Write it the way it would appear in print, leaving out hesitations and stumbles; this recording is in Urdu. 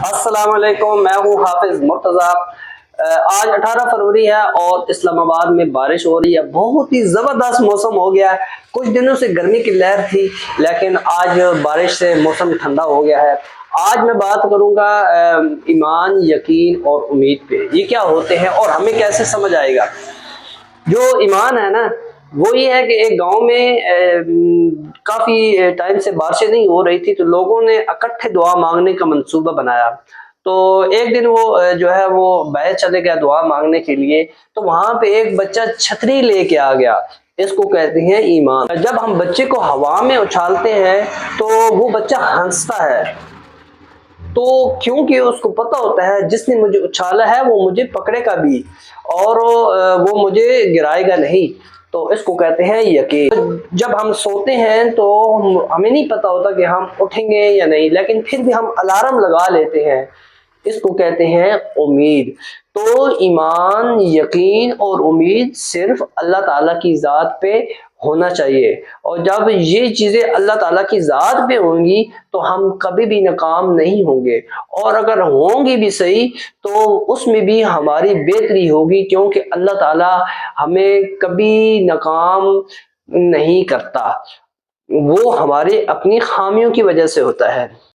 السلام علیکم، میں ہوں حافظ مرتضی۔ آج 18 فروری ہے اور اسلام آباد میں بارش ہو رہی ہے۔ بہت ہی زبردست موسم ہو گیا ہے۔ کچھ دنوں سے گرمی کی لہر تھی، لیکن آج بارش سے موسم ٹھنڈا ہو گیا ہے۔ آج میں بات کروں گا ایمان، یقین اور امید پہ۔ یہ کیا ہوتے ہیں اور ہمیں کیسے سمجھ آئے گا؟ جو ایمان ہے نا، وہ یہ ہے کہ ایک گاؤں میں کافی ٹائم سے بارشیں نہیں ہو رہی تھی، تو لوگوں نے اکٹھے دعا مانگنے کا منصوبہ بنایا۔ تو ایک دن وہ جو ہے وہ بیت چلے گیا دعا مانگنے کے لیے، تو وہاں پہ ایک بچہ چھتری لے کے آ گیا۔ اس کو کہتے ہیں ایمان۔ جب ہم بچے کو ہوا میں اچھالتے ہیں تو وہ بچہ ہنستا ہے، تو کیونکہ اس کو پتہ ہوتا ہے جس نے مجھے اچھالا ہے وہ مجھے پکڑے گا بھی، اور وہ مجھے گرائے گا نہیں۔ تو اس کو کہتے ہیں یقین۔ جب ہم سوتے ہیں تو ہمیں نہیں پتہ ہوتا کہ ہم اٹھیں گے یا نہیں، لیکن پھر بھی ہم الارم لگا لیتے ہیں۔ اس کو کہتے ہیں امید۔ تو ایمان، یقین اور امید صرف اللہ تعالیٰ کی ذات پہ ہونا چاہیے، اور جب یہ چیزیں اللہ تعالیٰ کی ذات پہ ہوں گی تو ہم کبھی بھی ناکام نہیں ہوں گے، اور اگر ہوں گی بھی صحیح تو اس میں بھی ہماری بہتری ہوگی، کیونکہ اللہ تعالیٰ ہمیں کبھی ناکام نہیں کرتا۔ وہ ہمارے اپنی خامیوں کی وجہ سے ہوتا ہے۔